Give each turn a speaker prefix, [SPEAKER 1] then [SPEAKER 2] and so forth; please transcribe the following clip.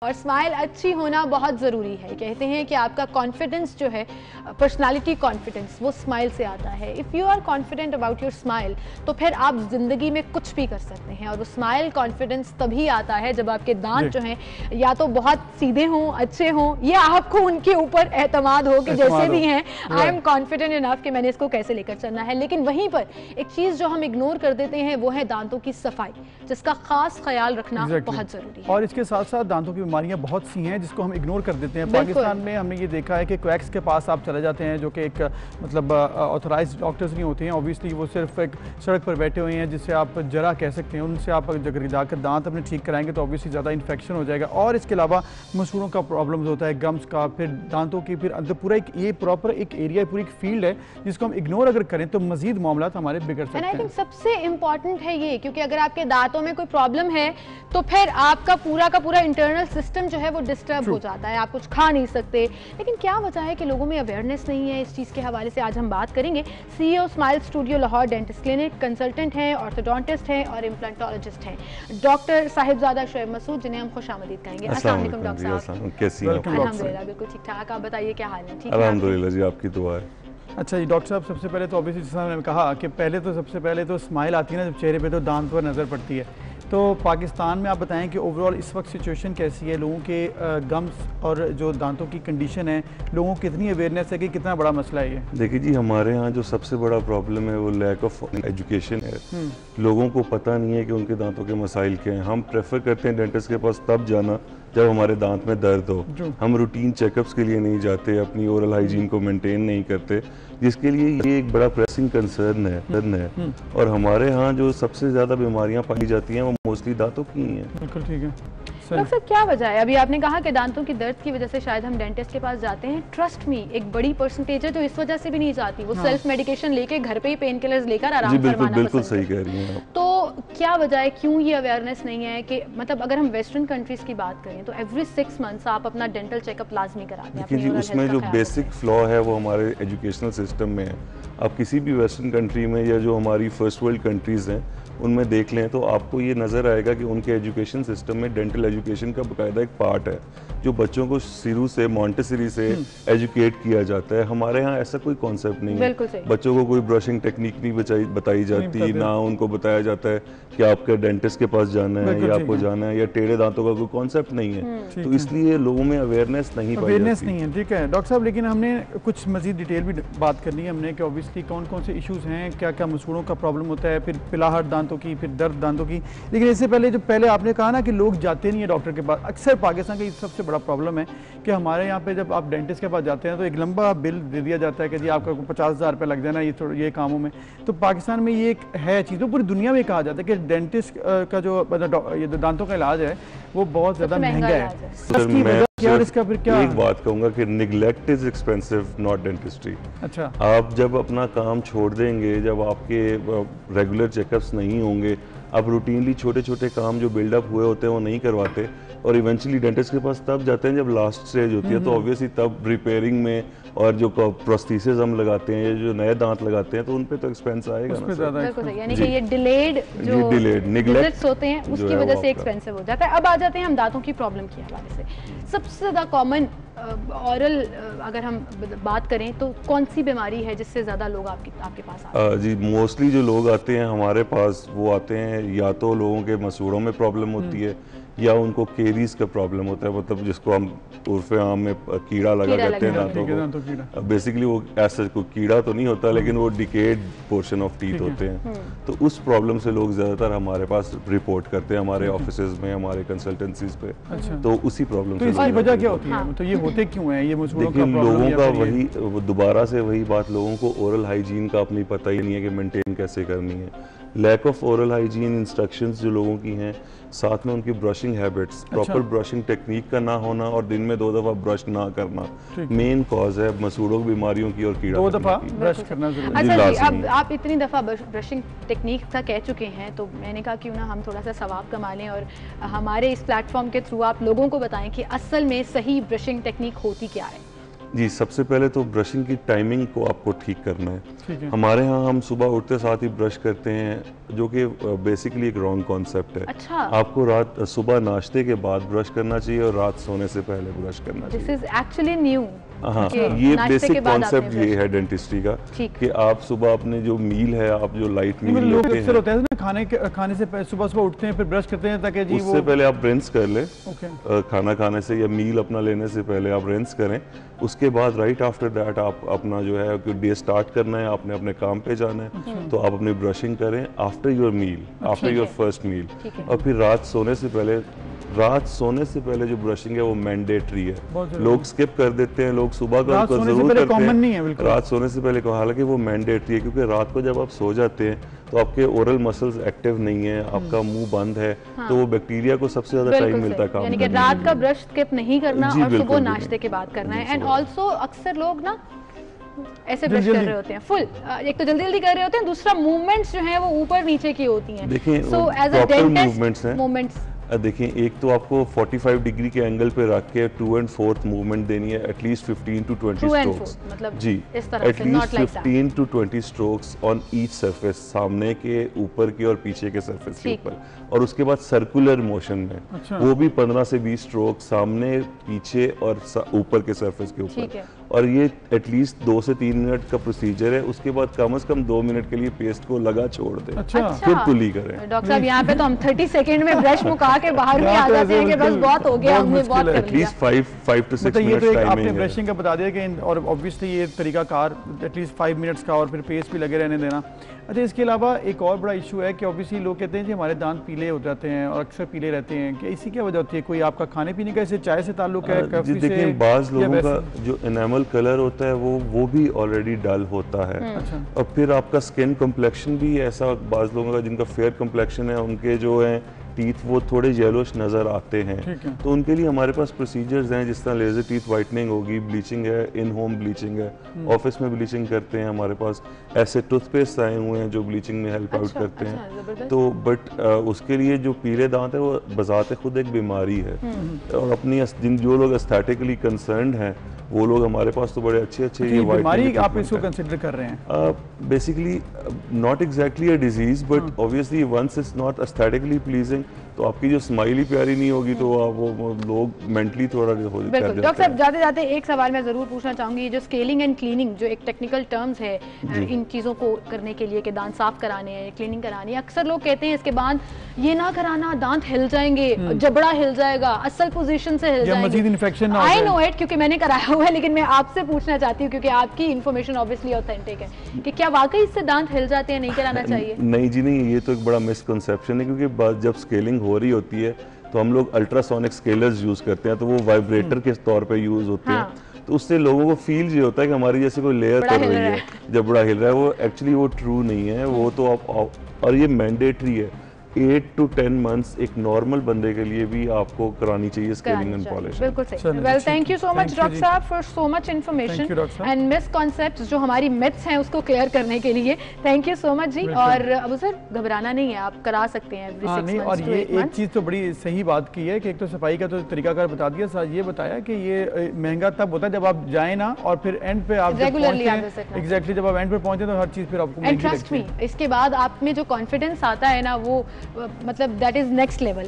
[SPEAKER 1] और स्माइल अच्छी होना बहुत ज़रूरी है। कहते हैं कि आपका कॉन्फिडेंस जो है, पर्सनालिटी कॉन्फिडेंस, वो स्माइल से आता है। If you are confident about your smile तो फिर आप ज़िंदगी में कुछ भी कर सकते हैं। और वो स्माइल कॉन्फिडेंस तभी आता है जब आपके दांत जो हैं या तो बहुत सीधे हों, अच्छे हों, या आपको उनके ऊपर एतमाद हो कि जैसे भी हैं आई एम कॉन्फिडेंट इनफ कि मैंने इसको कैसे लेकर चलना है। लेकिन वहीं पर एक चीज़ जो हम इग्नोर कर देते हैं वो है दांतों की सफाई, जिसका खास ख्याल रखना बहुत ज़रूरी है।
[SPEAKER 2] और इसके साथ साथ दांतों की बीमारियां बहुत सी हैं जिसको हम इग्नोर कर देते हैं। पाकिस्तान में हमने ये देखा है कि क्वैक्स के पास आप चले जाते हैं जो कि एक मतलब ऑथराइज्ड डॉक्टर्स नहीं होते हैं। ऑब्वियसली वो सिर्फ एक सड़क पर बैठे हुए हैं जिससे आप जरा कह सकते हैं। उनसे आप अगर जाकर दांत अपने ठीक कराएंगे तो ऑब्वियसली ज़्यादा इन्फेक्शन हो जाएगा। और इसके अलावा मसूड़ों का प्रॉब्लम होता है, गम्स का, फिर दांतों की, फिर अंदर पूरा एक ये प्रॉपर एक एरिया, पूरी एक फील्ड है जिसको हम इग्नोर अगर करें तो मजीद मामला हमारे बिगड़ सकते हैं।
[SPEAKER 1] आई थिंक सबसे इंपॉर्टेंट है ये, क्योंकि अगर आपके दांतों में कोई प्रॉब्लम है तो फिर आपका पूरा का पूरा इंटरनल सिस्टम जो है वो डिस्टर्ब हो जाता है, आप कुछ खा नहीं सकते। लेकिन क्या वजह है कि लोगों में अवेयरनेस नहीं है इस चीज़ के हवाले से आज हम बात करेंगे। CEO smile studio Lahore dentist clinic, consultant हैं, ऑर्थोडोंटिस्ट हैं और इम्प्लांटोलॉजिस्ट हैं, डॉक्टर साहिबजादा शोएब मसूद, जिन्हें हम खुशामदीद कहेंगे। अस्सलाम वालेकुम डॉक्टर साहब,
[SPEAKER 2] कैसी हैं?
[SPEAKER 1] अल्हम्दुलिल्लाह बिल्कुल ठीक ठाक, आप बताइए क्या हाल है? ठीक है
[SPEAKER 3] अल्हम्दुलिल्लाह जी, आपकी दुआ है।
[SPEAKER 2] अच्छा जी डॉक्टर साहब, सबसे पहले तो ऑब्वियसली जैसा मैंने कहा कि सबसे पहले तो स्माइल आती है ना जब चेहरे पे, तो दांत पर नज़र पड़ती है। तो पाकिस्तान में आप बताएं कि ओवरऑल इस वक्त सिचुएशन कैसी है, लोगों के गम्स और जो दांतों की कंडीशन है, लोगों को कितनी अवेयरनेस है कि कितना बड़ा मसला है ये?
[SPEAKER 3] देखिए जी, हमारे यहाँ जो सबसे बड़ा प्रॉब्लम है वो लैक ऑफ एजुकेशन है। लोगों को पता नहीं है कि उनके दांतों के मसाइल क्या हैं। हम प्रेफर करते हैं डेंटिस्ट के पास तब जाना जब हमारे दांत में दर्द हो। हम रूटीन चेकअप्स के लिए नहीं जाते, अपनी ओरल हाइजीन को मेंटेन नहीं करते, जिसके लिए ये एक बड़ा प्रेसिंग कंसर्न है। और हमारे यहाँ जो सबसे ज़्यादा बीमारियाँ पाई जाती हैं वो मोस्टली दांतों की ही हैं।
[SPEAKER 2] बिल्कुल ठीक है।
[SPEAKER 1] डॉक्टर साहब, क्या वजह है? अभी आपने कहा कि दांतों की दर्द की वजह से शायद हम डेंटिस्ट के पास जाते हैं। ट्रस्ट मी, एक बड़ी परसेंटेज है जो इस वजह से भी नहीं जाती, वो सेल्फ मेडिकेशन लेके घर पे ही पेन किलर्स लेकर आराम फरमाना।
[SPEAKER 3] बिल्कुल सही कह रही हैं आप।
[SPEAKER 1] तो क्या वजह है, क्यों ये अवेयरनेस नहीं है कि मतलब अगर हम वेस्टर्न कंट्रीज की बात करें तो एवरी 6 मंथ्स आप अपना डेंटल चेकअप लाजमी कराते हैं।
[SPEAKER 3] देखिए जी, उसमें जो बेसिक फ्लॉ है वो हमारे एजुकेशनल सिस्टम में है। आप किसी भी वेस्टर्न कंट्री में या जो हमारी फर्स्ट वर्ल्ड कंट्रीज़ हैं उनमें देख लें तो आपको ये नज़र आएगा कि उनके एजुकेशन सिस्टम में डेंटल एजुकेशन का बाकायदा एक पार्ट है जो बच्चों को शुरू से मॉन्टेसरी से एजुकेट किया जाता है। हमारे यहाँ ऐसा कोई कॉन्सेप्ट नहीं है। बच्चों को कोई ब्रशिंग टेक्निक नहीं बताई जाती, ना उनको बताया जाता है कि आपके डेंटिस्ट के पास जाना है या आपको जाना है, या टेढ़े दांतों का कोई कॉन्सेप्ट नहीं है। तो इसलिए लोगों में अवेयरनेस नहीं
[SPEAKER 2] है। ठीक है डॉक्टर साहब, लेकिन हमने कुछ मजीद डिटेल भी बात करनी है हमने कि ऑब्वियसली कौन कौन से इशूज़ हैं, क्या क्या मसूड़ों का प्रॉब्लम होता है, फिर पिलाहट दांतों की, फिर दर्द दांतों की। लेकिन इससे पहले आपने कहा ना कि लोग जाते नहीं है डॉक्टर के पास। अक्सर पाकिस्तान का सबसे बड़ा प्रॉब्लम है कि हमारे यहाँ पे जब आप डेंटिस्ट के पास जाते हैं तो एक लंबा बिल दे दिया जाता है कि जी आपका 50,000 रुपये लग जाना ये कामों में। तो पाकिस्तान में ये एक है चीज़, तो पूरी दुनिया में कहा जाता है कि डेंटिस्ट का जो ये दांतों का इलाज है वो बहुत ज़्यादा महंगा है। और इसका फिर क्या?
[SPEAKER 3] एक बात कहूँगा कि neglect is expensive, not dentistry.
[SPEAKER 2] अच्छा,
[SPEAKER 3] आप जब अपना काम छोड़ देंगे, जब आपके रेगुलर चेकअप्स नहीं होंगे, आप रूटीनली छोटे छोटे काम जो बिल्डअप हुए होते हैं वो नहीं करवाते और इवेंचुअली डेंटिस्ट के पास तब जाते हैं जब लास्ट स्टेज होती है, तो ऑब्वियसली तब रिपेयरिंग में और जो प्रोस्थेसिस हम लगाते हैं, जो नए दांत लगाते हैं, तो उन पे तो एक्सपेंस आएगा ना।
[SPEAKER 1] यानी कि ये डिलेड जो विजिट्स होते हैं उसकी वजह से एक्सपेंसिव हो जाता है। अब आ जाते हैं हम दांतों की प्रॉब्लम के हवाले से। सबसे ज़्यादा कॉमन ऑरल अगर हम बात करें तो कौन सी बीमारी है जिससे ज़्यादा लोग आपके पास आते हैं?
[SPEAKER 3] जी, मोस्टली जो लोग आते हैं हमारे पास वो आते हैं या तो लोगों के मसूड़ों में प्रॉब्लम होती है या उनको केरीज का प्रॉब्लम होता है, मतलब जिसको हम उर्फे आम में कीड़ा लगा कहते हैं दांतों को। बेसिकली वो ऐसा कोई कीड़ा तो नहीं होता लेकिन वो डिकेड पोर्शन ऑफ टीथ होते हैं। तो उस प्रॉब्लम से लोग ज़्यादातर हमारे पास रिपोर्ट करते हैं हमारे ऑफिसेज में, हमारे कंसल्टेंसीज पे। तो उसी प्रॉब्लम से
[SPEAKER 2] इसकी वजह क्या होती है? तो ये होते क्यों है ये मसूड़ों का प्रॉब्लम?
[SPEAKER 3] लोगों का वही दोबारा से वही बात, लोगों को ओरल हाइजीन का अपनी पता ही नहीं है कि मेंटेन कैसे करनी है। Lack of oral hygiene instructions जो लोगों की हैं, साथ में उनकी brushing habits, proper brushing technique का ना होना और दिन में 2 दफ़ा ब्रश ना करना मेन कॉज है मसूड़ों की बीमारियों की और कीड़ा
[SPEAKER 2] 2 दफ़ा ब्रश करना जरूरी है।
[SPEAKER 1] अच्छा जी, अब आप इतनी दफ़ा ब्रशिंग टेक्निक का कह चुके हैं तो मैंने कहा क्यों ना हम थोड़ा सा सवाब कमा लें और हमारे इस प्लेटफॉर्म के थ्रू आप लोगों को बताएं कि असल में सही ब्रशिंग टेक्निक होती क्या है।
[SPEAKER 3] जी, सबसे पहले तो ब्रशिंग की टाइमिंग को आपको ठीक करना है।
[SPEAKER 2] ठीक है।
[SPEAKER 3] हमारे यहाँ हम सुबह उठते साथ ही ब्रश करते हैं, जो कि बेसिकली एक रॉन्ग कॉन्सेप्ट है।
[SPEAKER 1] अच्छा।
[SPEAKER 3] आपको रात सुबह नाश्ते के बाद ब्रश करना चाहिए और रात सोने से पहले ब्रश करना
[SPEAKER 1] दिस
[SPEAKER 3] चाहिए।
[SPEAKER 1] Is actually new.
[SPEAKER 3] हाँ,
[SPEAKER 1] कि
[SPEAKER 3] ये
[SPEAKER 1] नाश्ते
[SPEAKER 3] बेसिक
[SPEAKER 1] के बाद
[SPEAKER 3] कॉन्सेप्ट
[SPEAKER 1] आपने
[SPEAKER 3] ये
[SPEAKER 1] ब्रश
[SPEAKER 3] है डेंटिस्ट्री का
[SPEAKER 1] ठीक।
[SPEAKER 3] कि आप सुबह अपने जो मील है, आप जो लाइट मील
[SPEAKER 2] लोग
[SPEAKER 3] लेते
[SPEAKER 2] अक्सर
[SPEAKER 3] हैं,
[SPEAKER 2] होता है ना खाने से सुबह सुबह उठते हैं फिर ब्रश करते हैं ताकि जी
[SPEAKER 3] उससे पहले आप रिंस कर लें।
[SPEAKER 2] ओके।
[SPEAKER 3] खाना खाने से या मील अपना लेने से पहले आप रिंस करें। उसके बाद राइट आफ्टर दैट आप अपना जो है डे स्टार्ट करना है, आपने अपने काम पे जाना है, तो आप अपनी ब्रशिंग करें after your meal, after your first meal. और फिर रात सोने से पहले जो ब्रशिंग है वो मैंडेटरी है। लोग स्किप कर देते हैं, लोग सुबह का
[SPEAKER 2] रात सोने से
[SPEAKER 3] जरूर
[SPEAKER 2] पहले
[SPEAKER 3] करते
[SPEAKER 2] कॉमन
[SPEAKER 3] हैं,
[SPEAKER 2] नहीं है बिल्कुल।
[SPEAKER 3] रात सोने से पहले हालांकि वो मैंडेटरी है, क्योंकि रात को जब आप सो जाते हैं तो आपके ओरल मसल्स एक्टिव नहीं है, आपका मुंह बंद है, तो वो बैक्टीरिया को सबसे ज्यादा टाइम मिलता है काम
[SPEAKER 1] यानी कि
[SPEAKER 3] करने
[SPEAKER 1] रात
[SPEAKER 3] के
[SPEAKER 1] का
[SPEAKER 3] लिए।
[SPEAKER 1] ब्रश स्किप नहीं करना
[SPEAKER 3] जी,
[SPEAKER 1] और सुबह
[SPEAKER 3] बिल्कुल,
[SPEAKER 1] नाश्ते के बाद करना है। एंड
[SPEAKER 3] सुबह।
[SPEAKER 1] ऑल्सो अक्सर लोग ना ऐसे ब्रश कर
[SPEAKER 2] जल्दी-जल्दी।
[SPEAKER 1] रहे होते हैं फुल, एक तो जल्दी जल्दी कर रहे होते हैं, दूसरा मूवमेंट्स जो है वो ऊपर नीचे की होती हैं।
[SPEAKER 3] देखिए,
[SPEAKER 1] so as a
[SPEAKER 3] proper
[SPEAKER 1] dentist
[SPEAKER 3] movements हैं।
[SPEAKER 1] मूवमेंट्स
[SPEAKER 3] देखिए, एक तो आपको 45 डिग्री के एंगल पे रख के 2 and 4th मूवमेंट देनी है, at least 15 to 20
[SPEAKER 1] True and
[SPEAKER 3] strokes.
[SPEAKER 1] fourth, मतलब
[SPEAKER 3] जी,
[SPEAKER 1] इस तरह से, not
[SPEAKER 3] at least
[SPEAKER 1] like that.
[SPEAKER 3] 15 to 20 strokes on each surface, सामने के, ऊपर के और पीछे के सरफेस के
[SPEAKER 1] ठीक।
[SPEAKER 3] ऊपर। और उसके बाद सर्कुलर मोशन में
[SPEAKER 2] अच्छा।
[SPEAKER 3] वो भी 15 से 20 स्ट्रोक सामने, पीछे और ऊपर के सरफेस के
[SPEAKER 1] ठीक
[SPEAKER 3] ऊपर।
[SPEAKER 1] है।
[SPEAKER 3] और ये एटलीस्ट 2 से 3 मिनट का प्रोसीजर है। उसके बाद कम से कम 2 मिनट के लिए पेस्ट को लगा छोड़ दें,
[SPEAKER 2] अच्छा।
[SPEAKER 3] फिर पुली करें।
[SPEAKER 1] डॉक्टर साहब यहाँ पे तो हम 30 सेकंड में ब्रश मुका के बाहर भी आ
[SPEAKER 2] यहाँ पे
[SPEAKER 1] जाते हैं कि
[SPEAKER 2] ऐसे
[SPEAKER 1] बस बहुत हो गया,
[SPEAKER 2] बहुत
[SPEAKER 1] हमने
[SPEAKER 2] मुश्किल
[SPEAKER 1] बहुत
[SPEAKER 2] है।
[SPEAKER 1] कर लिया।
[SPEAKER 3] एटलीस्ट 5 to 6
[SPEAKER 2] मतलब ये
[SPEAKER 3] मिनट्स
[SPEAKER 2] तो एक आपने
[SPEAKER 3] टाइमिंग है।
[SPEAKER 2] ब्रशिंग का बता दिया कि और ऑब्वियसली ये तरीकाकार एटलीस्ट 5 मिनट्स का, और फिर पेस्ट भी लगे रहने देना। अच्छा, इसके अलावा एक और बड़ा इशू है कि ऑब्वियसली लोग कहते हैं कि हमारे दांत पीले हो जाते हैं और अक्सर पीले रहते हैं, कि इसी क्या वजह होती है? कोई आपका खाने पीने का, इससे चाय से ताल्लुक है,
[SPEAKER 3] जी
[SPEAKER 2] कॉफी से,
[SPEAKER 3] देखिए, बाज
[SPEAKER 2] या
[SPEAKER 3] लोगों का
[SPEAKER 2] वैसे?
[SPEAKER 3] जो एनामल कलर होता है वो भी ऑलरेडी डल होता है।
[SPEAKER 2] अच्छा।
[SPEAKER 3] और फिर आपका स्किन कम्प्लेक्शन भी ऐसा, बाज लोगों का जिनका फेयर कम्प्लेक्शन है, उनके जो है टीथ वो थोड़े येलोश नज़र आते हैं।
[SPEAKER 2] ठीक है।
[SPEAKER 3] तो उनके लिए हमारे पास प्रोसीजर्स हैं, जिस तरह लेजर टीथ वाइटनिंग होगी, ब्लीचिंग है, इन होम ब्लीचिंग है, ऑफिस में ब्लीचिंग करते हैं। हमारे पास ऐसे टूथपेस्ट आए हुए हैं जो ब्लीचिंग में हेल्प आउट करते हैं।
[SPEAKER 1] जबरदस्त।
[SPEAKER 3] तो बट उसके लिए जो पीले दांत है वो बजाते खुद एक बीमारी है। और अपनी जो लोग एस्थेटिकली कंसर्न्ड हैं, वो लोग हमारे पास तो बड़े अच्छे
[SPEAKER 2] अच्छा,
[SPEAKER 3] ये
[SPEAKER 2] ये बीमारी
[SPEAKER 3] whitening
[SPEAKER 2] आप
[SPEAKER 3] treatment
[SPEAKER 2] इसको
[SPEAKER 3] है।
[SPEAKER 2] कंसिडर कर रहे हैं?
[SPEAKER 3] Basically not exactly a disease, but obviously once it's not aesthetically pleasing, तो आपकी जो स्माइल ही प्यारी नहीं होगी तो आप वो लोग मेंटली थोड़ा हो कर
[SPEAKER 1] बिल्कुल।
[SPEAKER 3] जाते
[SPEAKER 1] डॉक्टर साहब
[SPEAKER 3] हैं।
[SPEAKER 1] जाते जाते एक सवाल मैं ज़रूर पूछना चाहूँगी, ये जो स्केलिंग एंड क्लीनिंग जो एक टेक्निकल टर्म्स है इन चीज़ों को करने के लिए कि दांत साफ कराने हैं, क्लीनिंग करानी है, अक्सर लोग कहते हैं इसके बाद ये ना कराना, दांत हिल जाएंगे, जबड़ा हिल जाएगा, असल पोजीशन से हिल
[SPEAKER 2] या मजीद
[SPEAKER 1] जाएंगे।
[SPEAKER 2] इन्फेक्शन ना हो
[SPEAKER 1] आई
[SPEAKER 2] जाए।
[SPEAKER 1] नो इट, क्योंकि मैंने कराया हुआ है, लेकिन मैं आपसे पूछना चाहती हूँ क्योंकि आपकी इन्फॉर्मेशन ऑब्वियसली ऑथेंटिक है कि क्या वाकई इससे दांत हिल जाते हैं, नहीं कराना चाहिए?
[SPEAKER 3] नहीं जी नहीं, ये तो एक बड़ा मिसकंसेप्शन है, क्योंकि जब स्केलिंग हो रही होती है तो हम लोग अल्ट्रासोनिक स्केलर्स यूज करते हैं, तो वो वाइब्रेटर के तौर पे यूज होते
[SPEAKER 1] हाँ।
[SPEAKER 3] हैं। तो उससे लोगों को फील ये होता है कि हमारी जैसे कोई लेयर
[SPEAKER 1] बड़ा
[SPEAKER 3] कर
[SPEAKER 1] हिल
[SPEAKER 3] रही
[SPEAKER 1] रहा
[SPEAKER 3] है, जब बड़ा हिल रहा है। वो एक्चुअली वो ट्रू नहीं है, वो तो आप और ये मैंडेटरी है। 8 to 10 months एक नॉर्मल बंदे के लिए भी आपको करानी चाहिए स्केलिंग एंड पॉलिशिंग।
[SPEAKER 1] बिल्कुल सही।
[SPEAKER 2] चलिए,
[SPEAKER 1] वेल,
[SPEAKER 2] ठीक
[SPEAKER 1] थैंक यू सो
[SPEAKER 2] है।
[SPEAKER 1] मच
[SPEAKER 2] Thank you
[SPEAKER 1] डॉक्टर
[SPEAKER 2] जी।
[SPEAKER 1] साहब for so much
[SPEAKER 2] Thank you,
[SPEAKER 1] information
[SPEAKER 2] doctor साहब।
[SPEAKER 1] एंड मिसकॉन्सेप्ट्स जो हमारी मिथ्स हैं उसको क्लियर करने के लिए थैंक यू सो मच जी। और अबू सर, घबराना नहीं है, आप करा सकते हैं every 6
[SPEAKER 2] नहीं, और
[SPEAKER 1] months to
[SPEAKER 2] ये
[SPEAKER 1] 8
[SPEAKER 2] एक
[SPEAKER 1] months।
[SPEAKER 2] चीज़ तो बड़ी सही बात की है कि एक तो सफाई का तो तरीकाकार बता दिया, साथ ये बताया कि ये महंगा तब होता है जब आप जाए ना और फिर एंड पे आप
[SPEAKER 1] Regularly आप visit ना
[SPEAKER 2] एग्जैक्टली जब आप एंड पे पहुंचे तो हर चीज़ फिर आपको
[SPEAKER 1] एंड
[SPEAKER 2] महंगी
[SPEAKER 1] ट्रस्ट
[SPEAKER 2] लगती
[SPEAKER 1] मी,
[SPEAKER 2] है।
[SPEAKER 1] इसके बाद आप में जो कॉन्फिडेंस आता है ना वो मतलब दैट इज नेक्स्ट लेवल।